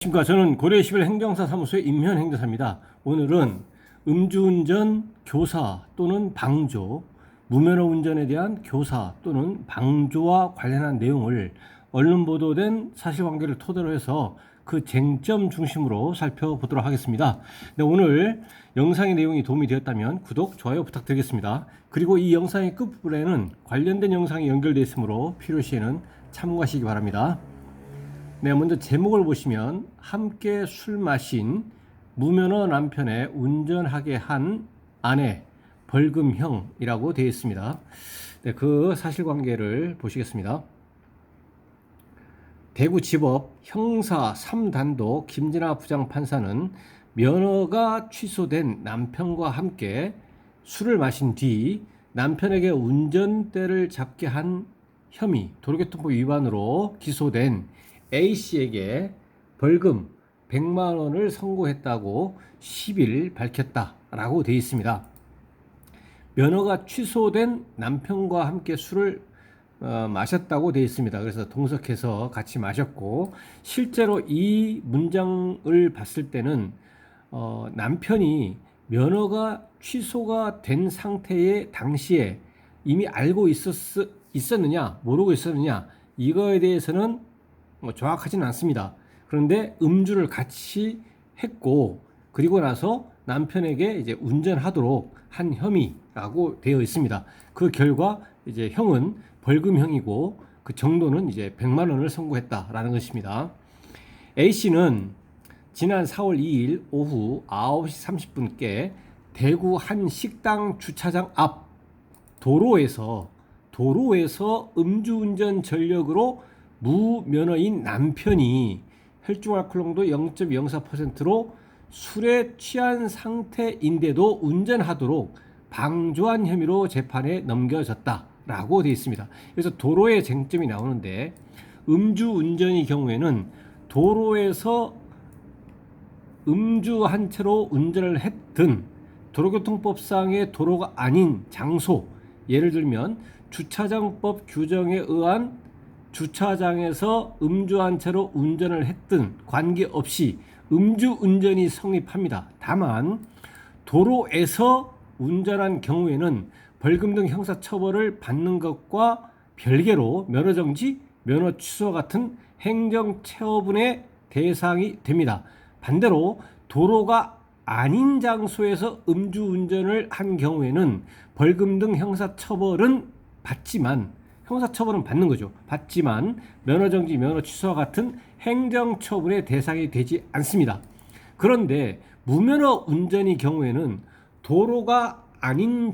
안녕하십니까. 저는 고려시별 행정사 사무소의 임현행정사입니다. 오늘은 음주운전 교사 또는 방조, 무면허 운전에 대한 교사 또는 방조와 관련한 내용을 언론 보도된 사실관계를 토대로 해서 그 쟁점 중심으로 살펴보도록 하겠습니다. 네, 오늘 영상의 내용이 도움이 되었다면 구독, 좋아요 부탁드리겠습니다. 그리고 이 영상의 끝부분에는 관련된 영상이 연결되어 있으므로 필요시에는 참고하시기 바랍니다. 네, 먼저 제목을 보시면 함께 술 마신 무면허 남편의 운전하게 한 아내 벌금형이라고 되어 있습니다. 네, 그 사실관계를 보시겠습니다. 대구지법 형사 3단도 김진아 부장판사는 면허가 취소된 남편과 함께 술을 마신 뒤 남편에게 운전대를 잡게 한 혐의 도로교통법 위반으로 기소된 A씨에게 벌금 100만 원을 선고했다고 10일 밝혔다라고 되어 있습니다. 면허가 취소된 남편과 함께 술을 마셨다고 되어 있습니다. 그래서 동석해서 같이 마셨고, 실제로 이 문장을 봤을 때는 남편이 면허가 취소가 된 상태의 당시에 이미 알고 있었느냐 모르고 있었느냐 이거에 대해서는 정확하지는 않습니다. 그런데 음주를 같이 했고, 그리고 나서 남편에게 이제 운전하도록 한 혐의라고 되어 있습니다. 그 결과 이제 형은 벌금형이고 그 정도는 이제 100만 원을 선고했다라는 것입니다. A 씨는 지난 4월 2일 오후 9시 30분께 대구 한 식당 주차장 앞 도로에서 음주운전 전력으로 무면허인 남편이 혈중알코올 농도 0.04%로 술에 취한 상태인데도 운전하도록 방조한 혐의로 재판에 넘겨졌다라고 되어 있습니다. 그래서 도로의 쟁점이 나오는데, 음주운전의 경우에는 도로에서 음주한 채로 운전을 했든 도로교통법상의 도로가 아닌 장소, 예를 들면 주차장법 규정에 의한 주차장에서 음주한 채로 운전을 했든 관계없이 음주운전이 성립합니다. 다만 도로에서 운전한 경우에는 벌금 등 형사처벌을 받는 것과 별개로 면허정지, 면허 취소 같은 행정처분의 대상이 됩니다. 반대로 도로가 아닌 장소에서 음주운전을 한 경우에는 벌금 등 형사처벌은 받는 거죠. 받지만 면허정지, 면허 취소와 같은 행정처분의 대상이 되지 않습니다. 그런데 무면허 운전의 경우에는 도로가 아닌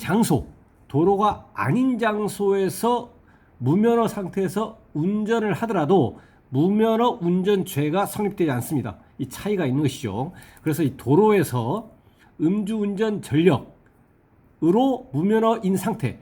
장소에서 무면허 상태에서 운전을 하더라도 무면허 운전죄가 성립되지 않습니다. 이 차이가 있는 것이죠. 그래서 이 도로에서 음주운전 전력으로 무면허인 상태,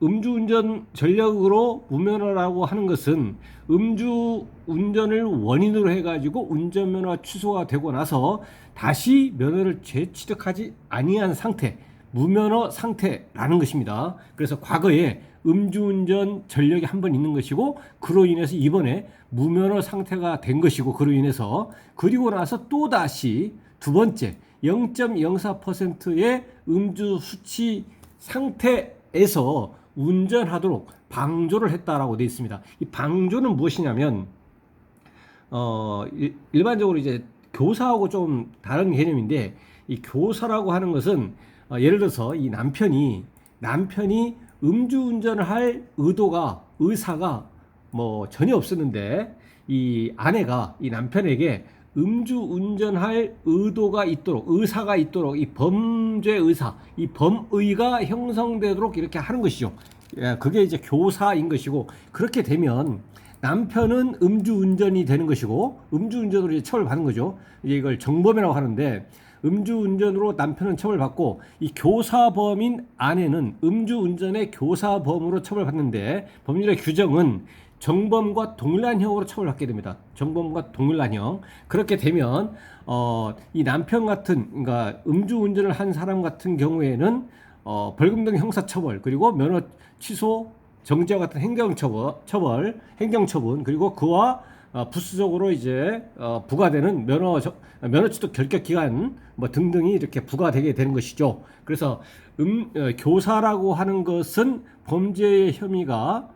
음주운전 전력으로 무면허라고 하는 것은 음주운전을 원인으로 해가지고 운전면허 취소가 되고 나서 다시 면허를 재취득하지 아니한 상태, 무면허 상태라는 것입니다. 그래서 과거에 음주운전 전력이 한 번 있는 것이고, 그로 인해서 이번에 무면허 상태가 된 것이고, 그로 인해서 그리고 나서 또 다시 두 번째 0.04%의 음주 수치 상태에서 운전하도록 방조를 했다라고 되어 있습니다. 이 방조는 무엇이냐면 일반적으로 이제 교사하고 좀 다른 개념인데, 이 교사라고 하는 것은 예를 들어서 이 남편이 음주운전을 할 의사가 뭐 전혀 없었는데, 이 아내가 이 남편에게 음주운전할 의사가 있도록 이 범의가 형성되도록 이렇게 하는 것이죠. 그게 이제 교사인 것이고, 그렇게 되면 남편은 음주운전이 되는 것이고, 음주운전으로 이제 처벌받는 거죠. 이제 이걸 정범이라고 하는데, 음주운전으로 남편은 처벌받고, 이 교사범인 아내는 음주운전의 교사범으로 처벌받는데, 법률의 규정은 정범과 동일한형으로 처벌받게 됩니다. 정범과 동일한형. 그렇게 되면 이 남편 같은, 그러니까 음주운전을 한 사람 같은 경우에는 벌금 등 형사처벌, 그리고 면허 취소, 정지와 같은 행정처분, 그리고 그와 부수적으로 이제 부과되는 면허 취득 결격 기간 뭐 등등이 이렇게 부과되게 되는 것이죠. 그래서 교사라고 하는 것은 범죄의 혐의가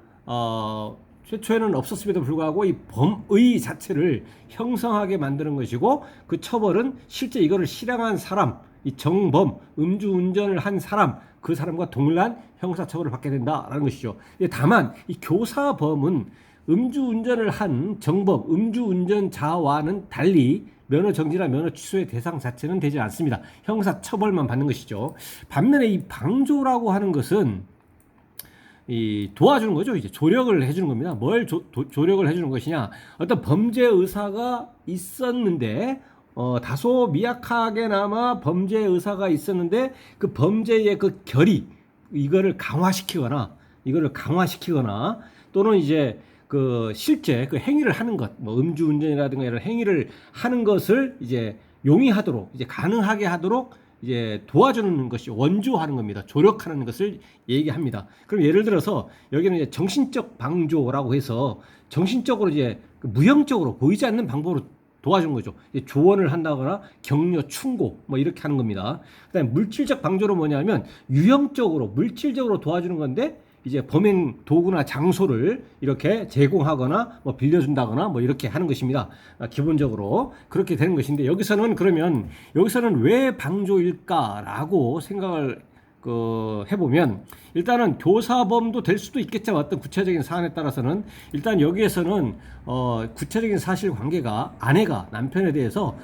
최초에는 없었음에도 불구하고 이 범의 자체를 형성하게 만드는 것이고, 그 처벌은 실제 이거를 실행한 사람, 이 정범, 음주운전을 한 사람, 그 사람과 동일한 형사처벌을 받게 된다라는 것이죠. 다만 이 교사범은 음주운전을 한 정범, 음주운전자와는 달리 면허 정지나 면허 취소의 대상 자체는 되지 않습니다. 형사처벌만 받는 것이죠. 반면에 이 방조라고 하는 것은 이 도와주는 거죠. 이제 조력을 해주는 겁니다. 뭘 조력을 해주는 것이냐? 어떤 범죄 의사가 있었는데 다소 미약하게나마 범죄 의사가 있었는데 그 범죄의 그 결의 이거를 강화시키거나 또는 이제 그 실제 그 행위를 하는 것, 뭐 음주운전이라든가 이런 행위를 하는 것을 이제 용이하도록, 이제 가능하게 하도록 이제 도와주는 것이 원조하는 겁니다. 조력하는 것을 얘기합니다. 그럼 예를 들어서 여기는 이제 정신적 방조라고 해서 정신적으로 이제 무형적으로 보이지 않는 방법으로 도와주는 거죠. 이제 조언을 한다거나 격려, 충고 뭐 이렇게 하는 겁니다. 그다음에 물질적 방조로 뭐냐면 유형적으로 물질적으로 도와주는 건데 이제 범행 도구나 장소를 이렇게 제공하거나 뭐 빌려준다거나 뭐 이렇게 하는 것입니다. 기본적으로 그렇게 되는 것인데, 여기서는 왜 방조일까라고 생각을 해보면, 일단은 교사범도 될 수도 있겠죠. 어떤 구체적인 사안에 따라서는. 일단 여기에서는 구체적인 사실관계가 아내가 남편에 대해서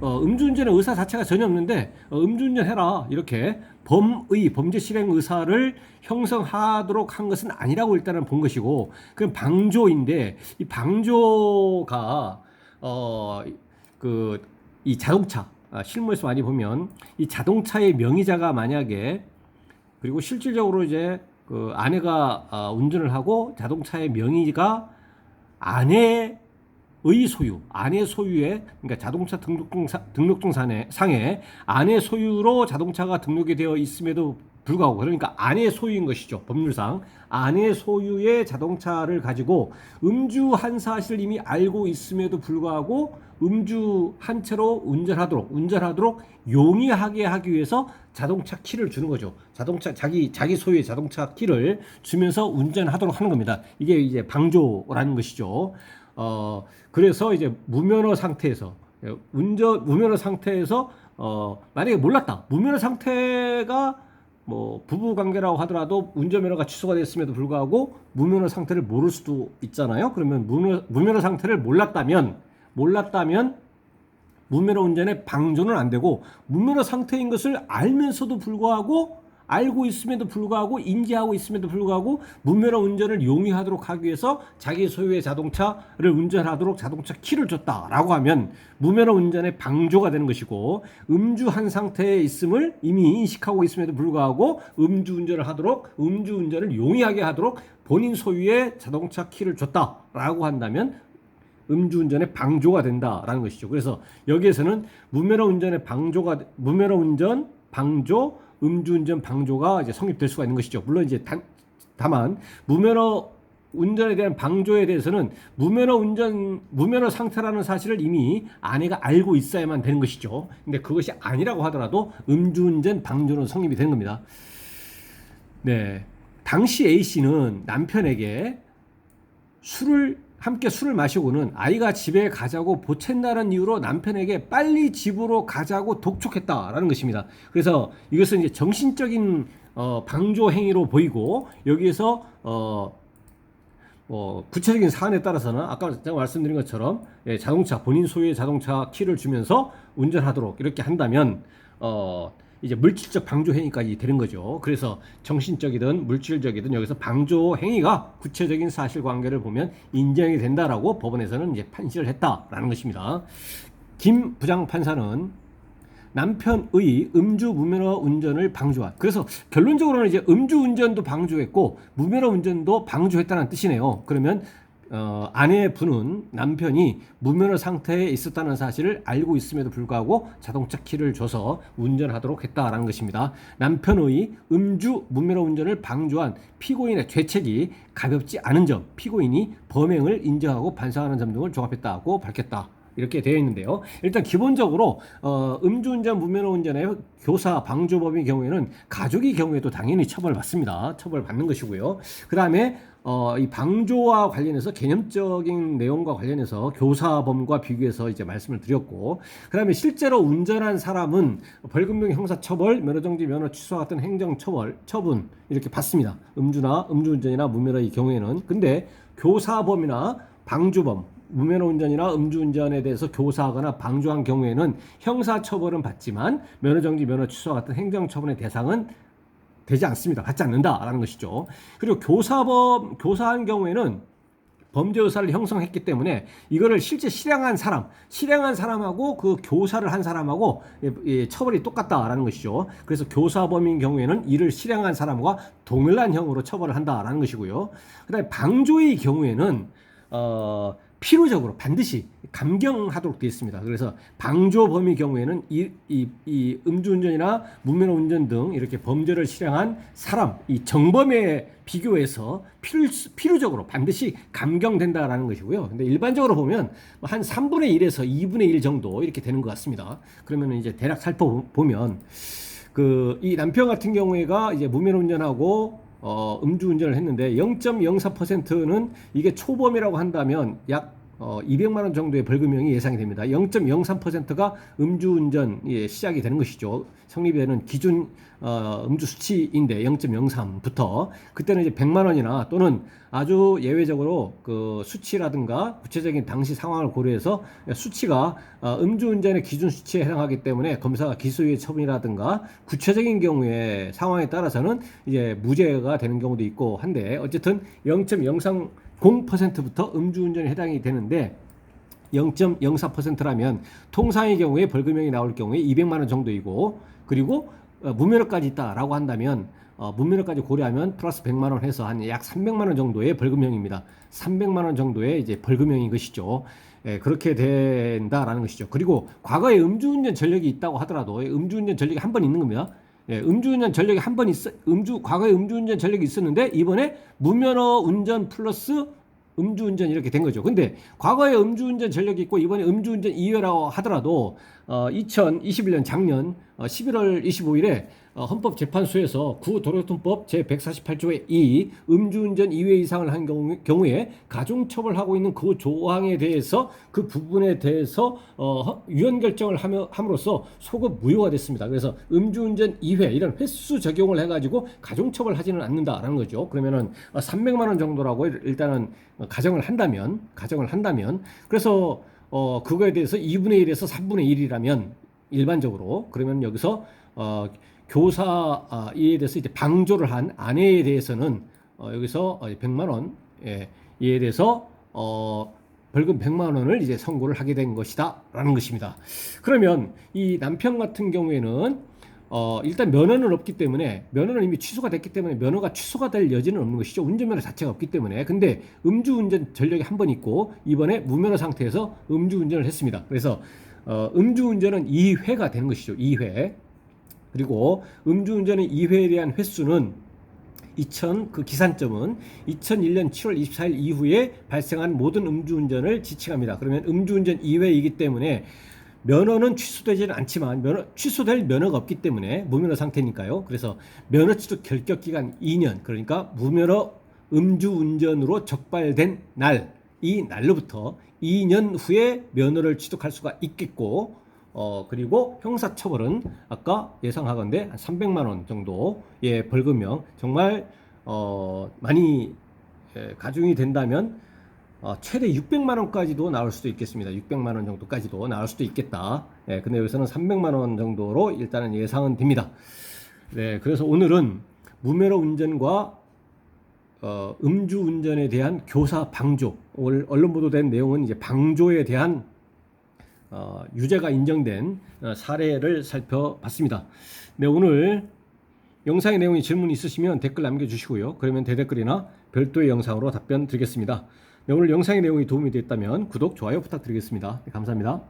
음주운전의 의사 자체가 전혀 없는데 음주운전 해라 이렇게 범죄 실행 의사를 형성하도록 한 것은 아니라고 일단은 본 것이고, 그럼 방조인데 이 방조가 이 자동차 실무에서 많이 보면 이 자동차의 명의자가 만약에, 그리고 실질적으로 이제 그 아내가 운전을 하고 자동차의 명의가 아내 소유의, 그러니까 자동차 등록증상에 아내 소유로 자동차가 등록이 되어 있음에도 불구하고, 그러니까 아내 소유인 것이죠. 법률상 아내 소유의 자동차를 가지고 음주한 사실을 이미 알고 있음에도 불구하고 음주한 채로 운전하도록 용이하게 하기 위해서 자동차 키를 주는 거죠. 자기 소유의 자동차 키를 주면서 운전하도록 하는 겁니다. 이게 이제 방조라는 것이죠. 그래서 이제 무면허 상태에서 만약에 몰랐다. 무면허 상태가 뭐 부부 관계라고 하더라도 운전면허가 취소가 됐음에도 불구하고 무면허 상태를 모를 수도 있잖아요. 그러면 무면허 상태를 몰랐다면 무면허 운전의 방조는 안 되고, 무면허 상태인 것을 알고 있음에도 불구하고 인지하고 있음에도 불구하고 무면허 운전을 용이하도록 하기 위해서 자기 소유의 자동차를 운전하도록 자동차 키를 줬다라고 하면 무면허 운전의 방조가 되는 것이고, 음주한 상태에 있음을 이미 인식하고 있음에도 불구하고 음주운전을 용이하게 하도록 본인 소유의 자동차 키를 줬다라고 한다면 음주운전의 방조가 된다라는 것이죠. 그래서 여기에서는 무면허 운전 방조, 음주운전 방조가 이제 성립될 수가 있는 것이죠. 물론 이제 다만 무면허 운전에 대한 방조에 대해서는 무면허 상태라는 사실을 이미 아내가 알고 있어야만 되는 것이죠. 근데 그것이 아니라고 하더라도 음주운전 방조는 성립이 되는 겁니다. 네, 당시 A 씨는 남편에게 함께 술을 마시고는 아이가 집에 가자고 보챈다는 이유로 남편에게 빨리 집으로 가자고 독촉했다라는 것입니다. 그래서 이것은 이제 정신적인 방조 행위로 보이고, 여기에서 구체적인 사안에 따라서는 아까 제가 말씀드린 것처럼 본인 소유의 자동차 키를 주면서 운전하도록 이렇게 한다면 이제 물질적 방조 행위까지 되는 거죠. 그래서 정신적이든 물질적이든 여기서 방조 행위가 구체적인 사실관계를 보면 인정이 된다라고 법원에서는 이제 판시를 했다라는 것입니다. 김 부장판사는 남편의 음주 무면허 운전을 방조한, 그래서 결론적으로는 이제 음주 운전도 방조했고 무면허 운전도 방조했다는 뜻이네요. 그러면 아내분은 남편이 무면허 상태에 있었다는 사실을 알고 있음에도 불구하고 자동차 키를 줘서 운전하도록 했다라는 것입니다. 남편의 음주 무면허 운전을 방조한 피고인의 죄책이 가볍지 않은 점, 피고인이 범행을 인정하고 반성하는 점 등을 종합했다고 밝혔다. 이렇게 되어 있는데요. 일단 기본적으로 음주운전, 무면허 운전의 교사, 방조범의 경우에는 가족의 경우에도 당연히 처벌받습니다. 처벌받는 것이고요. 그 다음에 이 방조와 관련해서 개념적인 내용과 관련해서 교사범과 비교해서 이제 말씀을 드렸고, 그 다음에 실제로 운전한 사람은 벌금형 형사처벌, 면허정지, 면허 취소 같은 행정처분 이렇게 받습니다. 음주운전이나 무면허의 경우에는. 근데 교사범이나 방조범, 무면허 운전이나 음주운전에 대해서 교사하거나 방조한 경우에는 형사처벌은 받지만 면허정지, 면허 취소 같은 행정처분의 대상은 되지 않습니다. 받지 않는다라는 것이죠. 그리고 교사한 경우에는 범죄 의사를 형성했기 때문에 이거를 실제 실행한 사람하고 그 교사를 한 사람하고 처벌이 똑같다라는 것이죠. 그래서 교사범인 경우에는 이를 실행한 사람과 동일한 형으로 처벌을 한다라는 것이고요. 그다음에 방조의 경우에는 필요적으로 반드시 감경하도록 되어 있습니다. 그래서 방조범의 경우에는 이 음주운전이나 무면허 운전 등 이렇게 범죄를 실행한 사람, 이 정범에 비교해서 필요적으로 반드시 감경된다라는 것이고요. 근데 일반적으로 보면 한 3분의 1에서 2분의 1 정도 이렇게 되는 것 같습니다. 그러면 이제 대략 살펴보면 이 남편 같은 경우에가 이제 무면허 운전하고 음주운전을 했는데 0.04%는 이게 초범이라고 한다면 약 200만 원 정도의 벌금형이 예상이 됩니다. 0.03%가 음주운전 시작이 되는 것이죠. 성립되는 기준 음주 수치인데 0.03부터 그때는 이제 100만 원이나 또는 아주 예외적으로 그 수치라든가 구체적인 당시 상황을 고려해서 수치가 음주운전의 기준 수치에 해당하기 때문에 검사가 기소유예 처분이라든가 구체적인 경우에 상황에 따라서는 이제 무죄가 되는 경우도 있고 한데 어쨌든 0.030%부터 음주운전에 해당이 되는데 0.04%라면 통상의 경우에 벌금형이 나올 경우에 200만 원 정도이고 그리고 무면허까지 있다라고 한다면 무면허까지 고려하면 플러스 100만 원 해서 한 약 300만 원 정도의 벌금형입니다. 300만 원 정도의 이제 벌금형인 것이죠. 그렇게 된다라는 것이죠. 그리고 과거에 음주운전 전력이 있다고 하더라도 음주운전 전력이 한 번 있는 겁니다. 음주운전 전력이 한 번 과거에 음주운전 전력이 있었는데 이번에 무면허 운전 플러스 음주운전 이렇게 된 거죠. 근데 과거에 음주운전 전력이 있고 이번에 음주운전 2회라고 하더라도 2021년 작년 11월 25일에 헌법재판소에서 구도로교통법 제148조의 2 음주운전 2회 이상을 한 경우에 가중처벌하고 있는 그 조항에 대해서 그 부분에 대해서 위헌 결정을 함으로써 소급 무효가 됐습니다. 그래서 음주운전 2회 이런 횟수 적용을 해가지고 가중처벌하지는 않는다라는 거죠. 그러면은 300만 원 정도라고 일단은 가정을 한다면 그래서 그거에 대해서 2분의 1에서 3분의 1이라면 일반적으로 그러면 여기서 교사에 대해서 이제 방조를 한 아내에 대해서는 여기서 100만 원 이에 대해서 벌금 100만 원을 이제 선고를 하게 된 것이다라는 것입니다. 그러면 이 남편 같은 경우에는 일단 면허는 없기 때문에 면허는 이미 취소가 됐기 때문에 면허가 취소가 될 여지는 없는 것이죠. 운전면허 자체가 없기 때문에. 근데 음주운전 전력이 한 번 있고 이번에 무면허 상태에서 음주운전을 했습니다. 그래서 음주운전은 2회가 되는 것이죠. 2회. 그리고 음주운전의 2회에 대한 횟수는 그 기산점은 2001년 7월 24일 이후에 발생한 모든 음주운전을 지칭합니다. 그러면 음주운전 2회이기 때문에 면허는 취소되지는 않지만 취소될 면허가 없기 때문에 무면허 상태니까요. 그래서 면허 취소 결격 기간 2년, 그러니까 무면허 음주운전으로 적발된 날, 이 날로부터 2년 후에 면허를 취득할 수가 있겠고 그리고 형사처벌은 아까 예상하건대 한 300만 원 정도의 벌금형, 정말 많이 가중이 된다면 최대 600만 원까지도 나올 수도 있겠습니다. 600만 원 정도까지도 나올 수도 있겠다. 근데 여기서는 300만 원 정도로 일단은 예상은 됩니다. 네, 그래서 오늘은 무면허 운전과 음주운전에 대한 교사 방조, 오늘 언론 보도된 내용은 이제 방조에 대한 유죄가 인정된 사례를 살펴봤습니다. 네, 오늘 영상의 내용이 질문 있으시면 댓글 남겨주시고요. 그러면 대댓글이나 별도의 영상으로 답변 드리겠습니다. 네, 오늘 영상의 내용이 도움이 됐다면 구독, 좋아요 부탁드리겠습니다. 네, 감사합니다.